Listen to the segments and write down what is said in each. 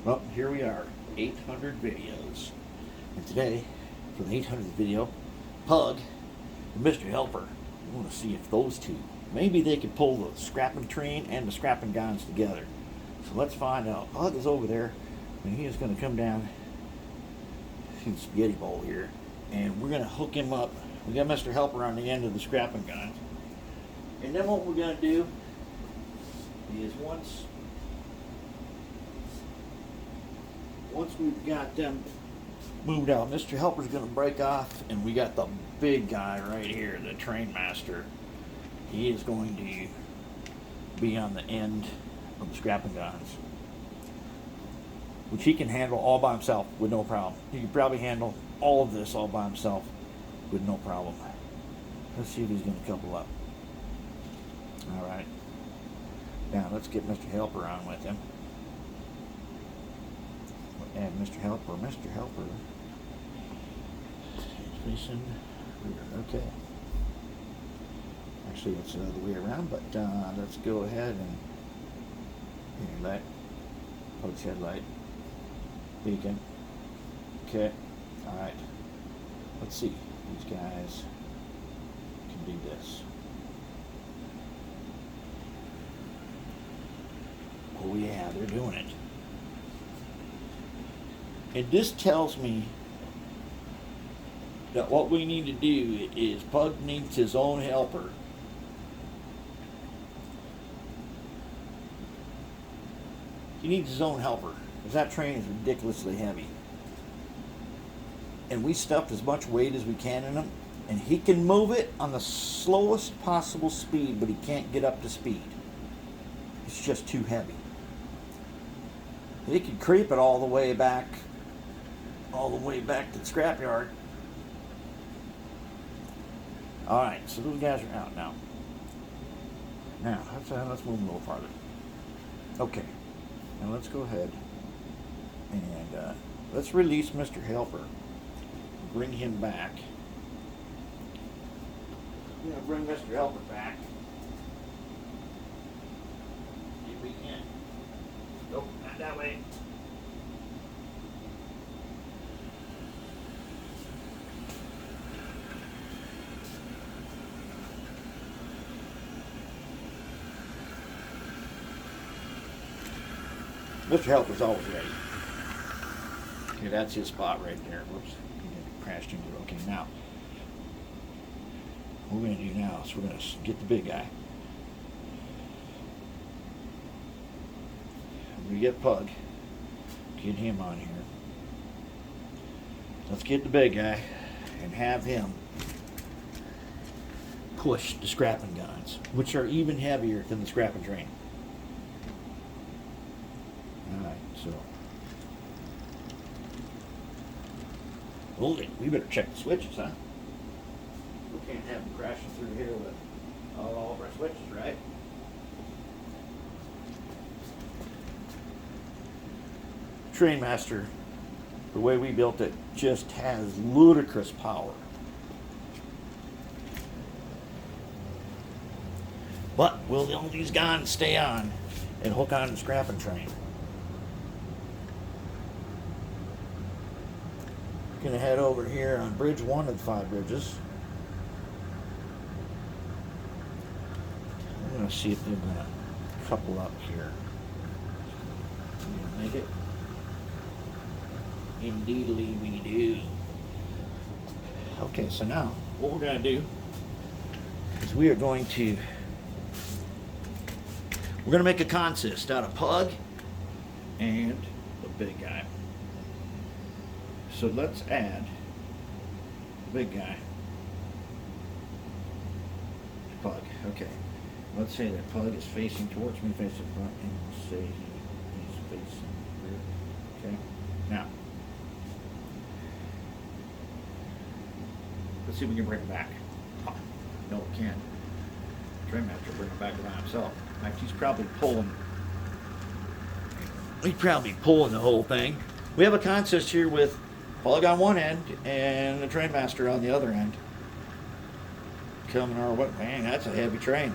Well, here we are, 800 videos. And today, for the 800th video, Pug and Mr. Helper. We want to see if those two, maybe they could pull the scrapping train and the scrapping guns together. So let's find out. Pug is over there, and he is going to come down to the spaghetti bowl here, and we're going to hook him up. We got Mr. Helper on the end of the scrapping guns. And then what we're going to do is once we've got them moved out, Mr. Helper's going to break off, and we got the big guy right here, the Trainmaster. He is going to be on the end of the scrapping guns, which he can handle all by himself with no problem. He can probably handle all of this all by himself with no problem. Let's see if he's going to couple up. All right. Now let's get Mr. Helper on with him. And Mr. Helper, is facing rear. Okay. Actually, it's the other way around, but let's go ahead and headlight, post headlight, beacon. Okay. All right. Let's see. These guys can do this. Oh yeah, they're doing it. And this tells me that what we need to do is Pug needs his own helper. He needs his own helper, because that train is ridiculously heavy. And we stuffed as much weight as we can in him, and he can move it on the slowest possible speed, but he can't get up to speed. It's just too heavy. He could creep it all the way back to the scrapyard. All right, so those guys are out now. Now let's move a little farther. Okay, now let's go ahead and let's release Mr. Helper. Bring him back. I'm gonna bring Mr. Helper back. If we can. Nope, not that way. Mr. Helper's always ready. Okay, that's his spot right there. Whoops, he crashed into it. Okay, now, what we're going to do now is we're going to get the big guy. We get Pug. Get him on here. Let's get the big guy and have him push the scrapping guns, which are even heavier than the scrapping train. Alright, so hold it. We better check the switches, huh? We can't have them crashing through here with all of our switches, right? Trainmaster, the way we built it, just has ludicrous power. But will all these guns stay on and hook on the scrapping train? We're going to head over here on bridge 1 of the 5 bridges. I'm going to see if they're going to couple up here. Make it? Indeedly we do. Okay, so now what we're going to do is we're going to make a consist out of Pug and the big guy. So let's add the big guy to Pug. Okay, let's say that Pug is facing towards me, facing front, and we'll say he's facing rear. Okay, now let's see if we can bring him back. Oh, no, we can't. Trainmaster will bring him back around himself. In fact, he's probably pulling the whole thing. We have a consist here with Pug on one end and the Trainmaster on the other end. Coming our way. Man, that's a heavy train.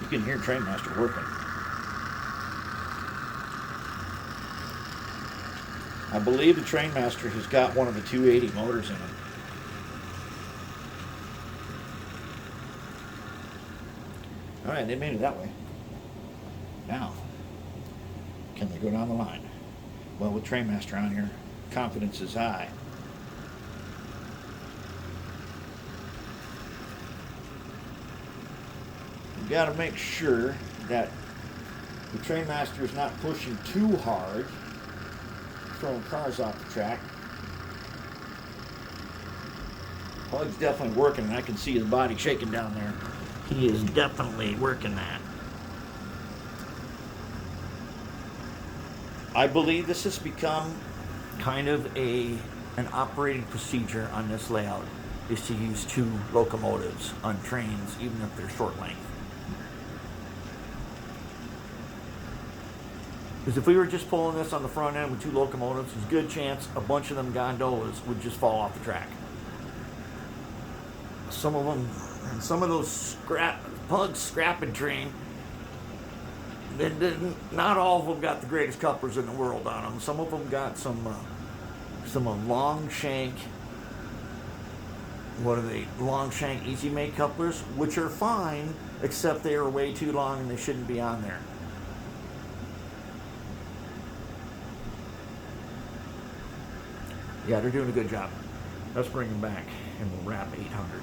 can hear Trainmaster working. I believe the Trainmaster has got one of the 280 motors in it. Alright, they made it that way. Now, can they go down the line? Well, with Trainmaster on here, confidence is high. You got to make sure that the Trainmaster is not pushing too hard, throwing cars off the track. Plug's definitely working, and I can see his body shaking down there. He is definitely working that. I believe this has become kind of an operating procedure on this layout, is to use 2 locomotives on trains, even if they're short length. Because if we were just pulling this on the front end with 2 locomotives, there's a good chance a bunch of them gondolas would just fall off the track. Some of them, and some of those Plug's scrapping train, not all of them got the greatest couplers in the world on them. Some of them got some long shank, long shank easy make couplers, which are fine, except they are way too long and they shouldn't be on there. Yeah, they're doing a good job. Let's bring them back and we'll wrap 800.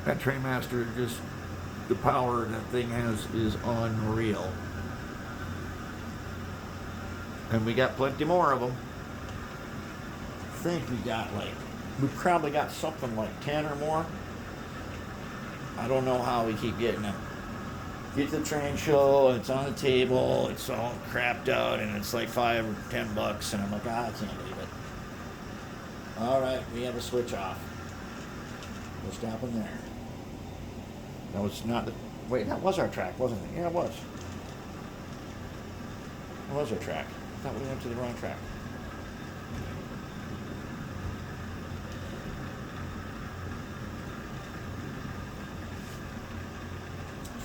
That Trainmaster, just the power that thing has is unreal. And we got plenty more of them. I think we probably got something like 10 or more. I don't know how we keep getting them. Get to the train show, and it's on the table, it's all crapped out, and it's like $5 or $10, and I'm like, I can't believe it. Alright, we have a switch off. We're stopping there. No, it's not the... Wait, that was our track, wasn't it? Yeah, it was. It was our track. I thought we went to the wrong track.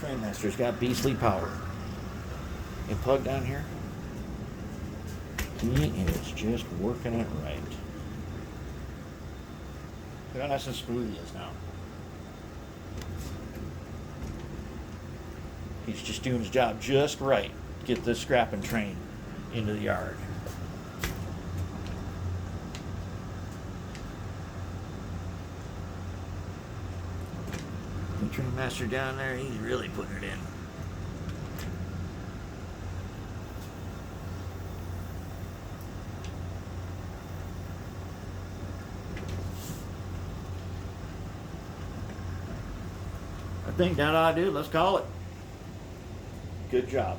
Trainmaster's got beastly power. And Plug down here, he is just working it right. Look how nice and smooth he is now. He's just doing his job just right. Get this scrapping train into the yard. The Trainmaster down there, he's really putting it in. I think that ought to do. Let's call it. Good job.